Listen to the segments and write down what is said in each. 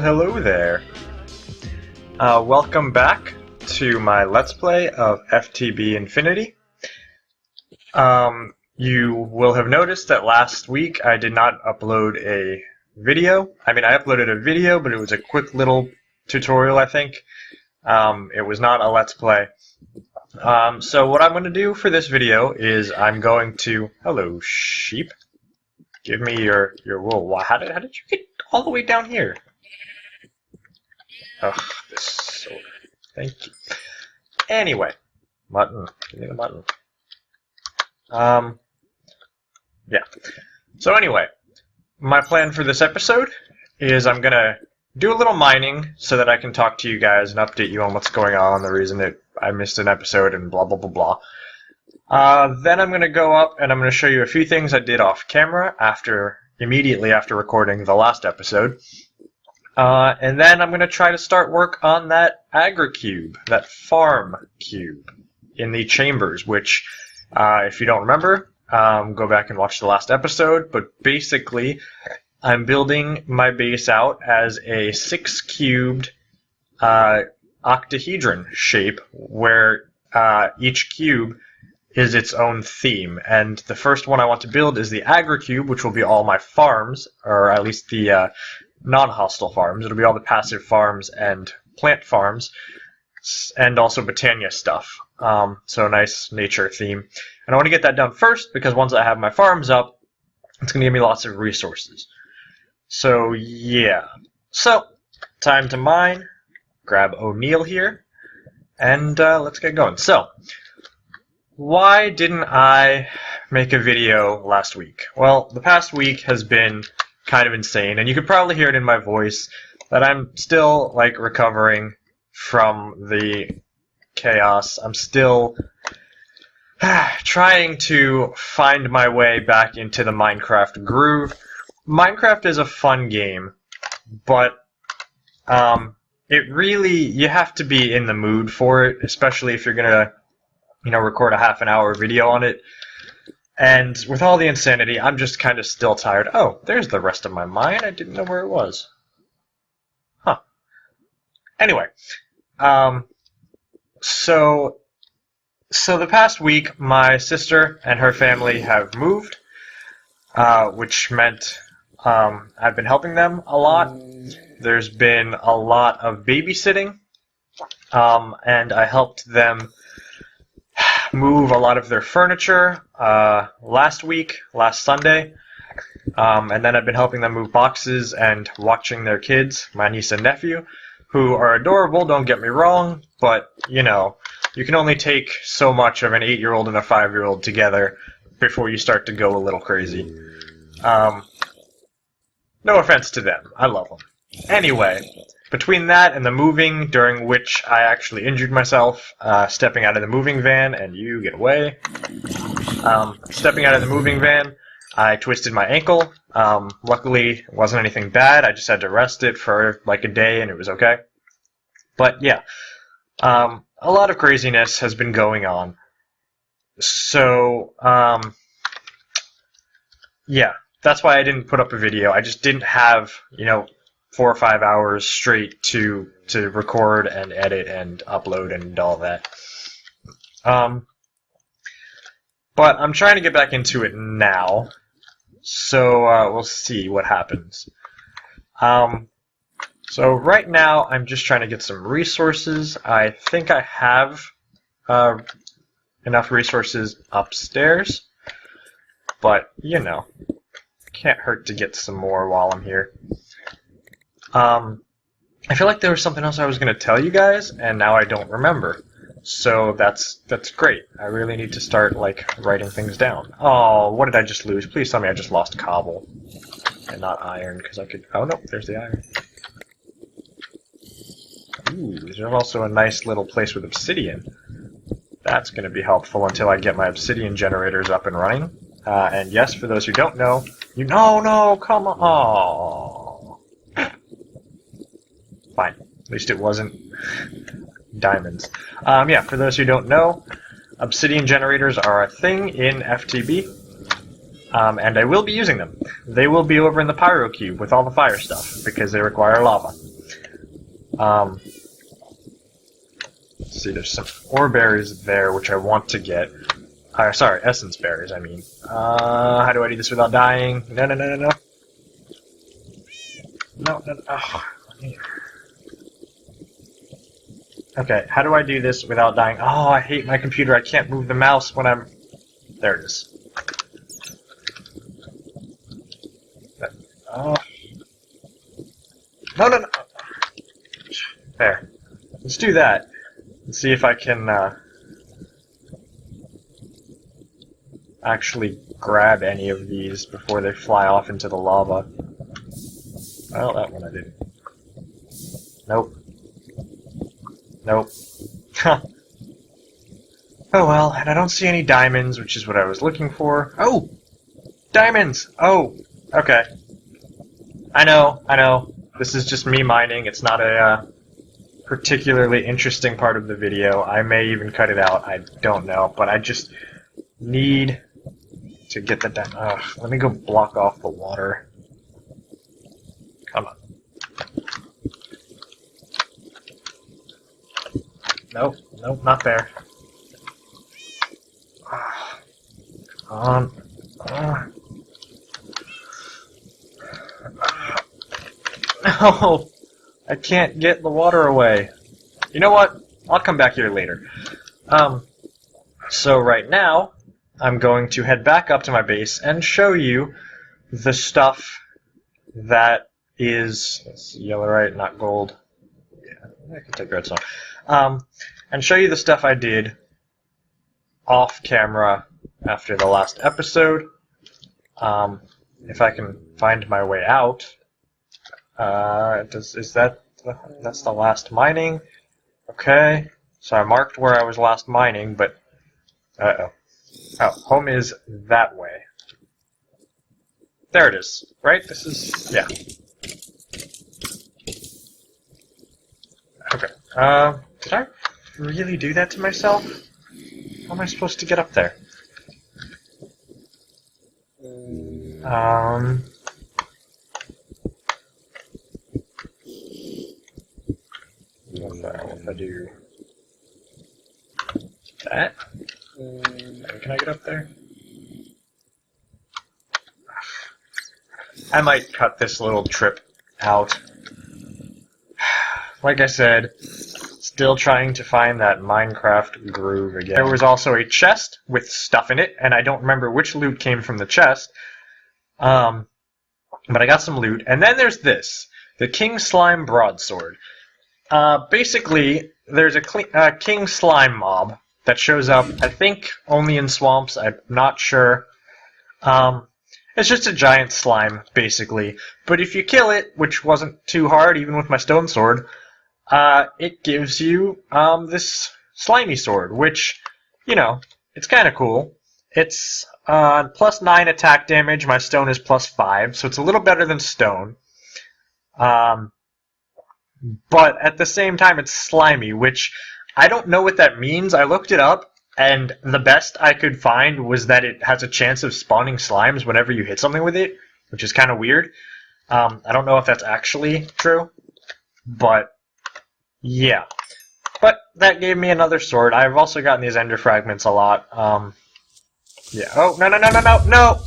hello there. Welcome back to my Let's Play of FTB Infinity. You will have noticed that last week I did not upload a video. I mean, I uploaded a video, but it was a quick little tutorial, I think. It was not a Let's Play. So what I'm going to do for this video is I'm going to... Hello, sheep. Give me your wool. How did you get all the way down here? Ugh, this soda. Thank you. Anyway, mutton. Give me the mutton. Yeah. So anyway, my plan for this episode is I'm gonna do a little mining so that I can talk to you guys and update you on what's going on, the reason that I missed an episode, and blah blah blah blah. Then I'm going to go up and I'm going to show you a few things I did off camera immediately after recording the last episode. And then I'm going to try to start work on that Agricube, that farm cube in the chambers, which, if you don't remember, go back and watch the last episode. But basically, I'm building my base out as a 6-cubed octahedron shape where each cube is its own theme, and the first one I want to build is the Agricube, which will be all my farms, or at least the non-hostile farms. It'll be all the passive farms and plant farms, and also Botania stuff. So a nice nature theme. And I want to get that done first, because once I have my farms up, it's going to give me lots of resources. So, yeah. So, time to mine. Grab O'Neill here, and let's get going. So, why didn't I make a video last week? Well, the past week has been kind of insane, and you could probably hear it in my voice that I'm still, like, recovering from the chaos. I'm still trying to find my way back into the Minecraft groove. Minecraft is a fun game, but it really, you have to be in the mood for it, especially if you're gonna record a half-an-hour video on it. And with all the insanity, I'm just kind of still tired. Oh, there's the rest of my mine. I didn't know where it was. Huh. Anyway, so the past week, my sister and her family have moved, which meant I've been helping them a lot. There's been a lot of babysitting, and I helped them move a lot of their furniture last Sunday, and then I've been helping them move boxes and watching their kids, my niece and nephew, who are adorable, don't get me wrong, but, you can only take so much of an 8-year-old and a 5-year-old together before you start to go a little crazy. No offense to them, I love them. Anyway, between that and the moving, during which I actually injured myself, stepping out of the moving van, and you get away. Stepping out of the moving van, I twisted my ankle. Luckily, it wasn't anything bad. I just had to rest it for like a day, and it was okay. But yeah, a lot of craziness has been going on. So, yeah, that's why I didn't put up a video. I just didn't have, 4 or 5 hours straight to record and edit and upload and all that. But I'm trying to get back into it now, so we'll see what happens. So right now I'm just trying to get some resources. I think I have enough resources upstairs, but can't hurt to get some more while I'm here. I feel like there was something else I was going to tell you guys, and now I don't remember. So that's great. I really need to start, writing things down. Oh, what did I just lose? Please tell me I just lost cobble. And not iron, because I could... Oh, no, there's the iron. Ooh, there's also a nice little place with obsidian. That's going to be helpful until I get my obsidian generators up and running. And yes, for those who don't know... No, come on! Oh. Fine. At least it wasn't diamonds. Yeah, for those who don't know, obsidian generators are a thing in FTB, and I will be using them. They will be over in the Pyro Cube with all the fire stuff, because they require lava. Let's see, there's some ore berries there, which I want to get. Sorry, essence berries, I mean. How do I do this without dying? No, no, no, no, no. No, no, no. Oh. Okay, how do I do this without dying? Oh, I hate my computer. I can't move the mouse when I'm... There it is. Oh. No, no, no. There. Let's do that. Let's see if I can, actually grab any of these before they fly off into the lava. Well, that one I didn't. Nope. Nope. Oh well, and I don't see any diamonds, which is what I was looking for. Oh! Diamonds! Oh! Okay. I know. This is just me mining. It's not a particularly interesting part of the video. I may even cut it out. I don't know. But I just need to get the diamond. Let me go block off the water. Come on. Nope, nope, not there. Come on. No! I can't get the water away. You know what? I'll come back here later. So right now, I'm going to head back up to my base and show you the stuff that is... It's yellowite, not gold. Yeah, I can take redstone. And show you the stuff I did off camera after the last episode. If I can find my way out. That's the last mining? Okay. So I marked where I was last mining, but... Uh-oh. Oh, home is that way. There it is. Right? This is... yeah. Okay. Did I really do that to myself? How am I supposed to get up there? What if I do that? Can I get up there? I might cut this little trip out. Like I said, still trying to find that Minecraft groove again. There was also a chest with stuff in it, and I don't remember which loot came from the chest. But I got some loot. And then there's this, the King Slime Broadsword. Basically, there's a King Slime mob that shows up, I think, only in swamps. I'm not sure. It's just a giant slime, basically. But if you kill it, which wasn't too hard, even with my stone sword, it gives you this slimy sword, which, you know, it's kind of cool. It's plus 9 attack damage. My stone is plus 5, so it's a little better than stone. But at the same time, it's slimy, which I don't know what that means. I looked it up, and the best I could find was that it has a chance of spawning slimes whenever you hit something with it, which is kind of weird. I don't know if that's actually true, but yeah. But that gave me another sword. I've also gotten these ender fragments a lot. Yeah. Oh, no, no, no, no, no, no!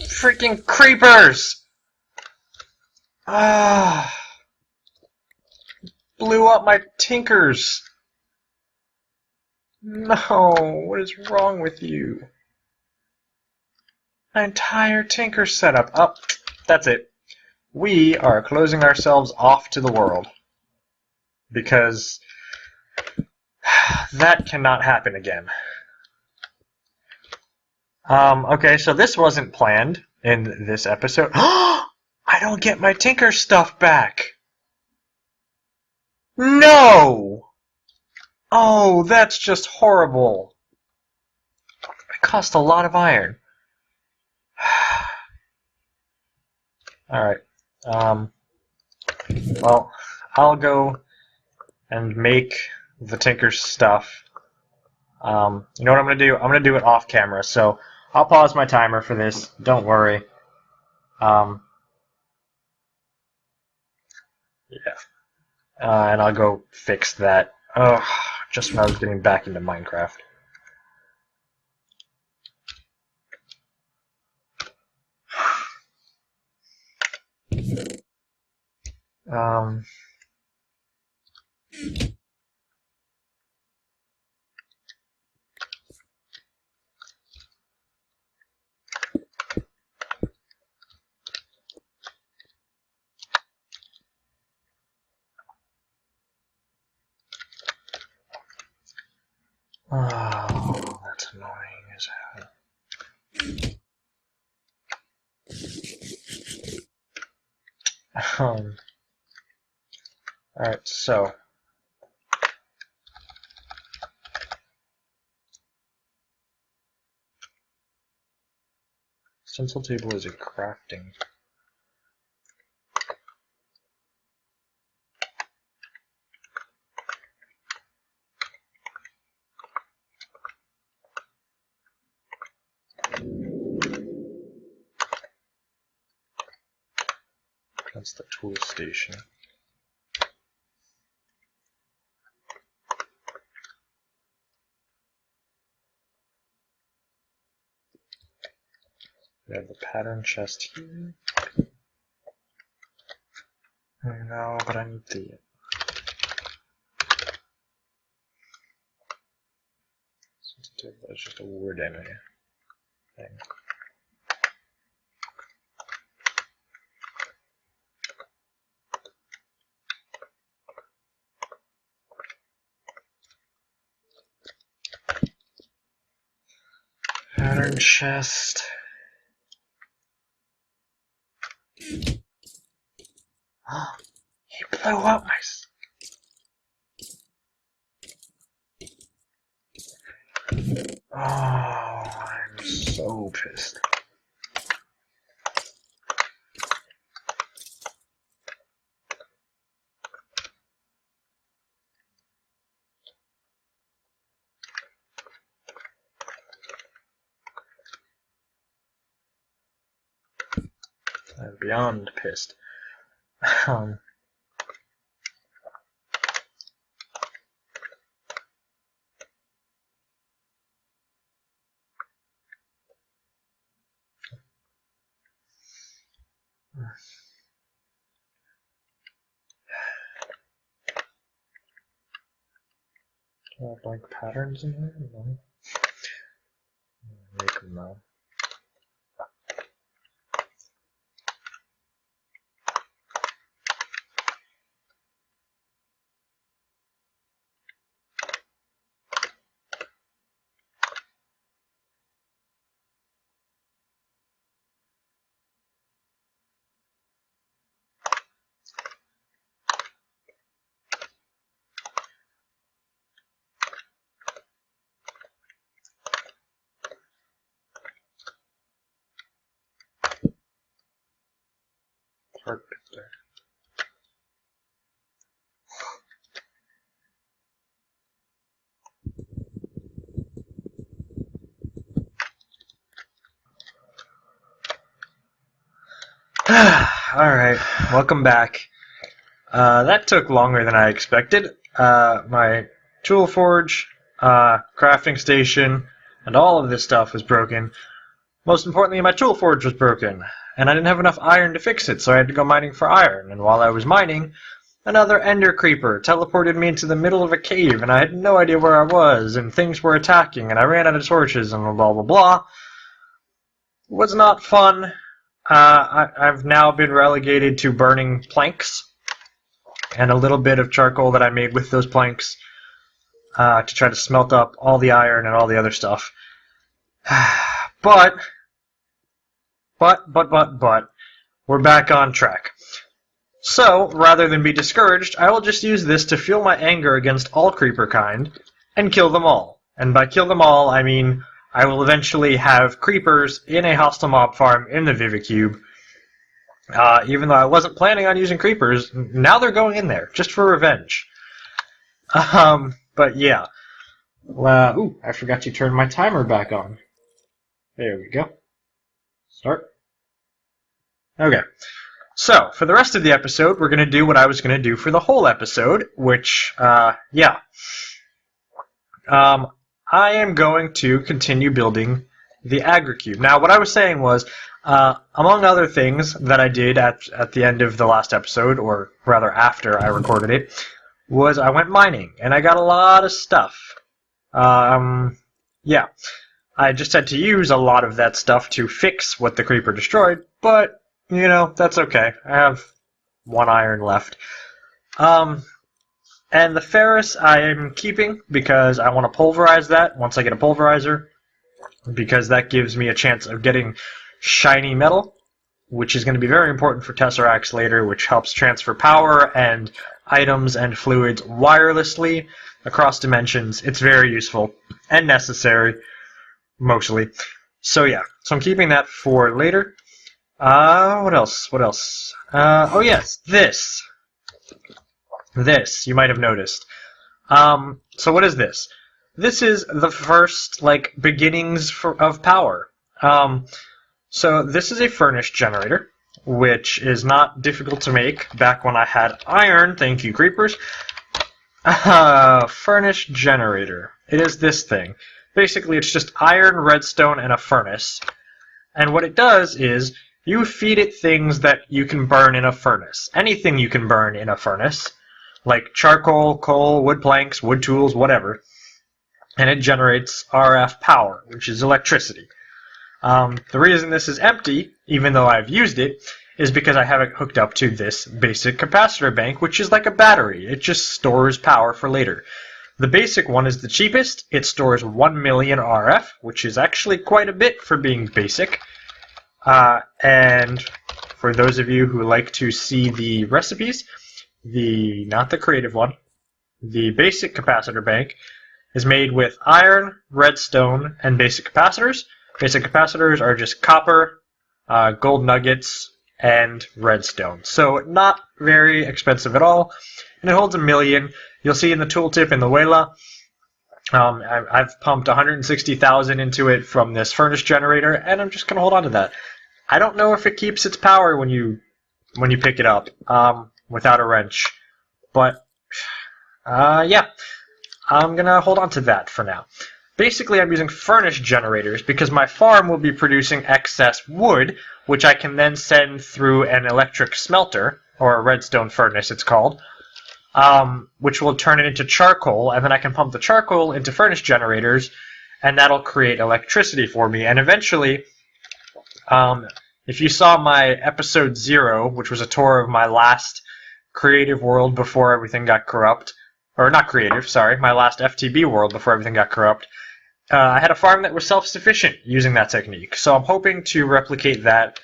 Freaking creepers! Ah. Blew up my tinkers. No, what is wrong with you? My entire tinker setup. Oh, that's it. We are closing ourselves off to the world. Because that cannot happen again. Okay, so this wasn't planned in this episode. I don't get my tinker stuff back! No! Oh, that's just horrible. It cost a lot of iron. Alright. Well, I'll go and make the tinker stuff. You know what I'm going to do? I'm going to do it off camera, so I'll pause my timer for this. Don't worry. Yeah. and I'll go fix that. Oh, just when I was getting back into Minecraft. Um... Oh, that's annoying as hell. Alright, so. Stencil table is a crafting. That's the tool station. We have the pattern chest here. No, but I need the... That's just a word enemy thing. Pattern chest. He blew up my... Oh, I'm so pissed. I'm beyond pissed. Do I have blank patterns in here? No. Make them now. Perfect there. Alright, welcome back. That took longer than I expected. My tool forge, crafting station, and all of this stuff was broken. Most importantly, my tool forge was broken, and I didn't have enough iron to fix it, so I had to go mining for iron. And while I was mining, another ender creeper teleported me into the middle of a cave, and I had no idea where I was, and things were attacking, and I ran out of torches, and blah blah blah. It was not fun. I've now been relegated to burning planks, and a little bit of charcoal that I made with those planks, to try to smelt up all the iron and all the other stuff. But, we're back on track. So, rather than be discouraged, I will just use this to fuel my anger against all creeper kind, and kill them all. And by kill them all, I mean I will eventually have creepers in a hostile mob farm in the Vivicube. Even though I wasn't planning on using creepers, now they're going in there, just for revenge. But yeah. Ooh, I forgot to turn my timer back on. There we go. Start. Okay. So, for the rest of the episode, we're going to do what I was going to do for the whole episode, which, yeah. I am going to continue building the Agricube. Now, what I was saying was, among other things that I did at the end of the last episode, or rather after I recorded it, was I went mining, and I got a lot of stuff. Yeah. I just had to use a lot of that stuff to fix what the creeper destroyed, but, you know, that's okay. I have 1 iron left. And the ferrous I am keeping because I want to pulverize that once I get a pulverizer, because that gives me a chance of getting shiny metal, which is going to be very important for Tesseracts later, which helps transfer power and items and fluids wirelessly across dimensions. It's very useful and necessary, mostly. So yeah, so I'm keeping that for later. What else? What else? Oh yes, this. This, you might have noticed. So what is this? This is the first, like, beginnings of power. So this is a furnace generator, which is not difficult to make. Back when I had iron, thank you, creepers. Furnace generator. It is this thing. Basically, it's just iron, redstone, and a furnace. And what it does is, you feed it things that you can burn in a furnace. Anything you can burn in a furnace. Like charcoal, coal, wood planks, wood tools, whatever. And it generates RF power, which is electricity. The reason this is empty, even though I've used it, is because I have it hooked up to this basic capacitor bank, which is like a battery. It just stores power for later. The basic one is the cheapest. It stores 1 million RF, which is actually quite a bit for being basic. And for those of you who like to see the recipes, not the creative one, the basic capacitor bank is made with iron, redstone, and basic capacitors. Basic capacitors are just copper, gold nuggets, and redstone. So not very expensive at all. And it holds 1 million. You'll see in the tooltip in the Wela, I've pumped 160,000 into it from this furnace generator, and I'm just going to hold on to that. I don't know if it keeps its power when you pick it up without a wrench. But, yeah. I'm going to hold on to that for now. Basically, I'm using furnace generators because my farm will be producing excess wood, which I can then send through an electric smelter, or a redstone furnace it's called, which will turn it into charcoal, and then I can pump the charcoal into furnace generators, and that'll create electricity for me. And eventually, if you saw my episode 0, which was a tour of my last creative world before everything got corrupt, or not creative, sorry, my last FTB world before everything got corrupt, I had a farm that was self-sufficient using that technique. So I'm hoping to replicate that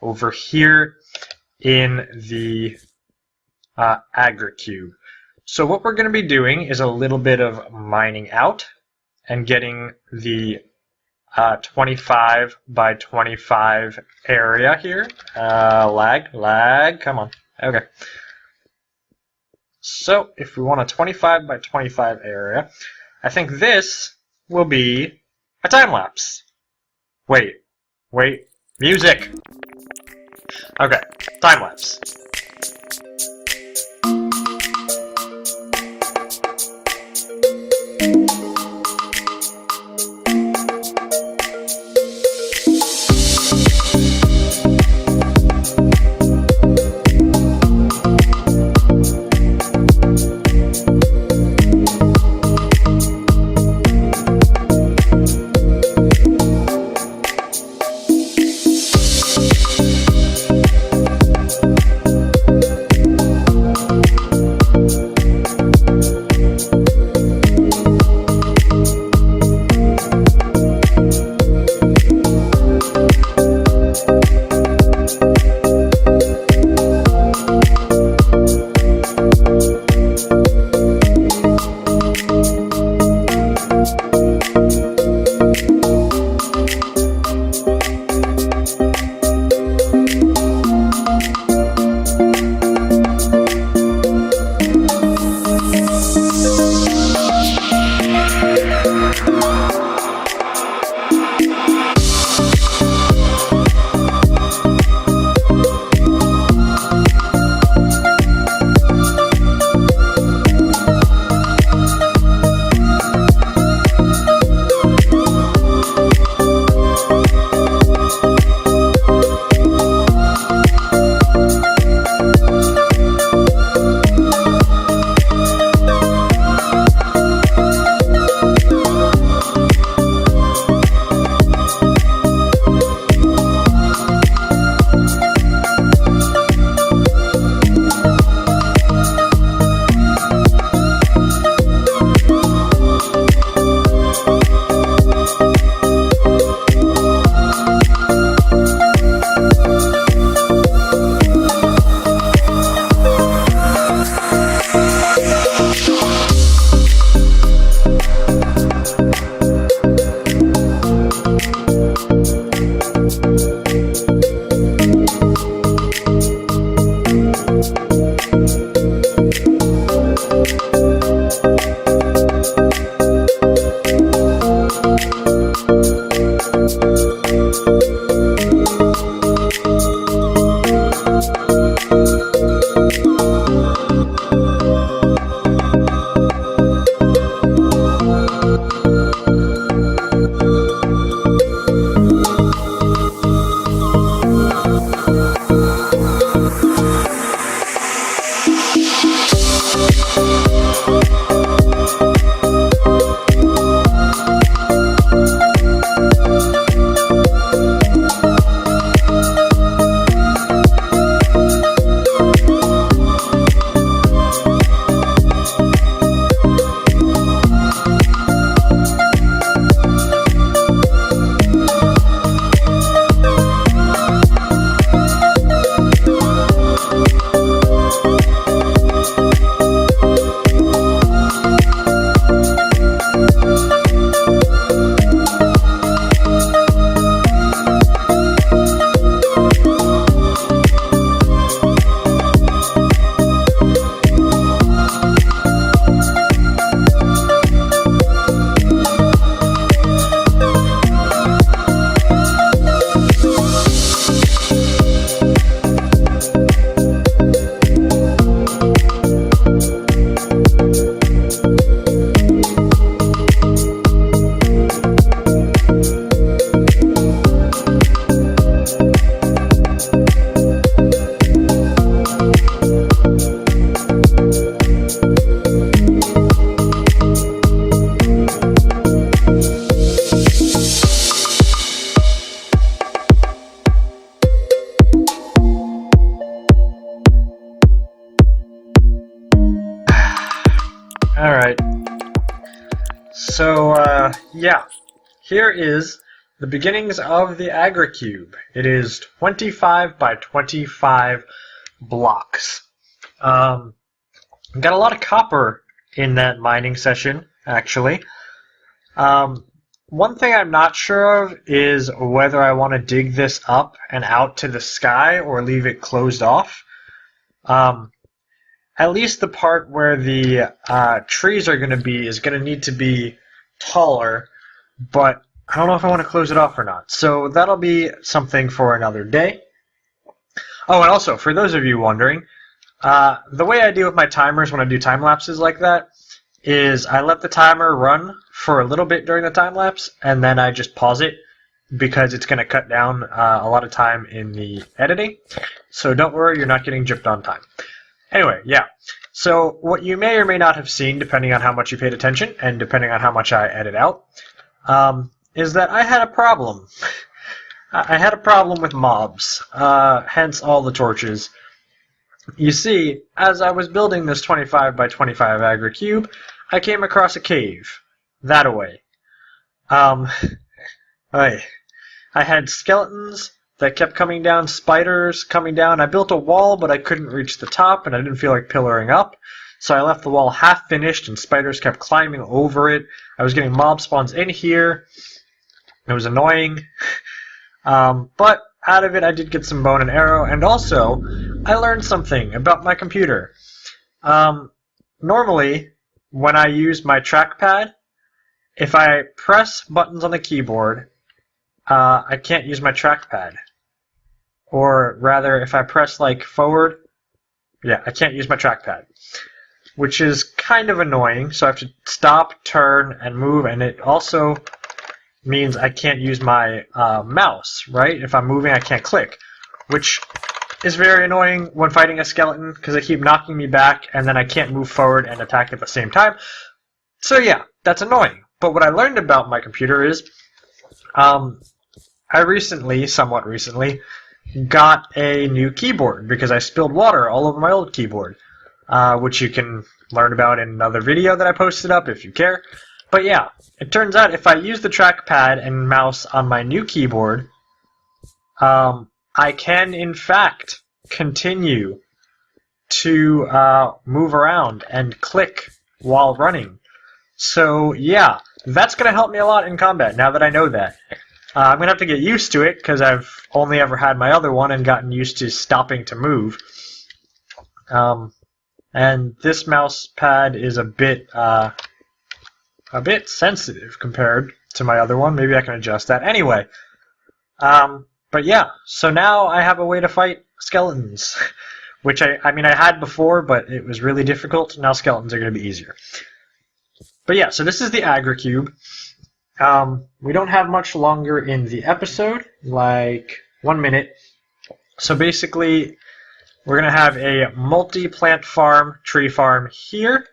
over here in the Agricube. So what we're going to be doing is a little bit of mining out and getting the 25 by 25 area here. Lag, come on. Okay. So, if we want a 25 by 25 area, I think this will be a time-lapse. Wait, music! Okay, time-lapse. Alright. So, yeah. Here is the beginnings of the Agricube. It is 25 by 25 blocks. Got a lot of copper in that mining session, actually. One thing I'm not sure of is whether I want to dig this up and out to the sky or leave it closed off. At least the part where the trees are going to be is going to need to be taller, but I don't know if I want to close it off or not. So that'll be something for another day. Oh, and also, for those of you wondering, the way I deal with my timers when I do time lapses like that is I let the timer run for a little bit during the time lapse, and then I just pause it because it's going to cut down a lot of time in the editing. So don't worry, you're not getting gypped on time. Anyway, yeah. So what you may or may not have seen, depending on how much you paid attention and depending on how much I edit out, is that I had a problem. I had a problem with mobs, hence all the torches. You see, as I was building this 25 by 25 Agricube, I came across a cave. That-a-way. I had skeletons that kept coming down, spiders coming down. I built a wall, but I couldn't reach the top, and I didn't feel like pillaring up. So I left the wall half finished, and spiders kept climbing over it. I was getting mob spawns in here. It was annoying. But out of it, I did get some bone and arrow, and also, I learned something about my computer. Normally, when I use my trackpad, if I press buttons on the keyboard, I can't use my trackpad. Or rather, if I press like forward, yeah, I can't use my trackpad. Which is kind of annoying, so I have to stop, turn, and move, and it also means I can't use my mouse, right? If I'm moving, I can't click, which is very annoying when fighting a skeleton because they keep knocking me back, and then I can't move forward and attack at the same time. So yeah, that's annoying. But what I learned about my computer is I recently, somewhat recently, got a new keyboard because I spilled water all over my old keyboard, which you can learn about in another video that I posted up if you care. But yeah, it turns out if I use the trackpad and mouse on my new keyboard, I can in fact continue to move around and click while running. So yeah, that's going to help me a lot in combat now that I know that. I'm going to have to get used to it because I've only ever had my other one and gotten used to stopping to move. And this mouse pad is a bit sensitive compared to my other one. Maybe I can adjust that. Anyway, but yeah, so now I have a way to fight skeletons, which I mean I had before, but it was really difficult. Now skeletons are going to be easier. But yeah, so this is the Agricube. We don't have much longer in the episode, like 1 minute. So basically, we're going to have a multi-plant farm, tree farm here.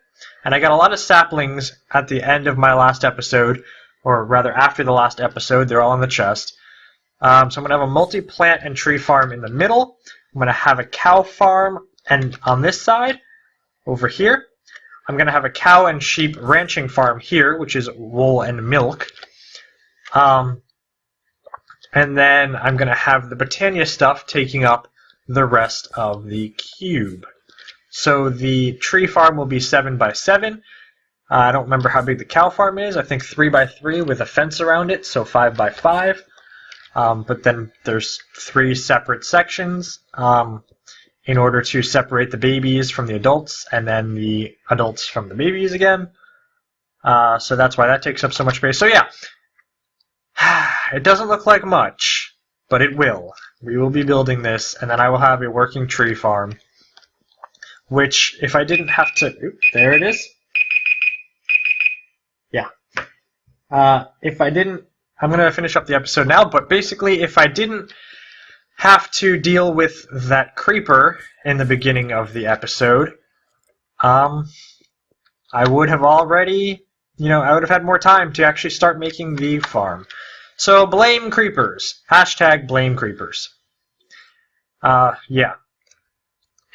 And I got a lot of saplings at the end of my last episode, or rather after the last episode. They're all in the chest. So I'm going to have a multi-plant and tree farm in the middle. I'm going to have a cow farm and on this side, over here. I'm going to have a cow and sheep ranching farm here, which is wool and milk. And then I'm going to have the Britannia stuff taking up the rest of the cube. So the tree farm will be 7 by 7. I don't remember how big the cow farm is. I think 3 by 3 with a fence around it, so 5 by 5. But then there's 3 separate sections in order to separate the babies from the adults, and then the adults from the babies again. So that's why that takes up so much space. So yeah, it doesn't look like much, but it will. We will be building this, and then I will have a working tree farm. Which, if I didn't have to... Oops, there it is. Yeah. If I didn't... I'm going to finish up the episode now, but basically, if I didn't have to deal with that creeper in the beginning of the episode, I would have already... I would have had more time to actually start making the farm. So, blame creepers. Hashtag blame creepers. Yeah.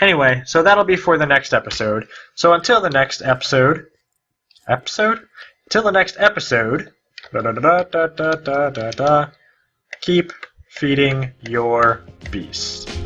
Anyway, so that'll be for the next episode. So until the next episode, episode. Till the next episode, keep feeding your beasts.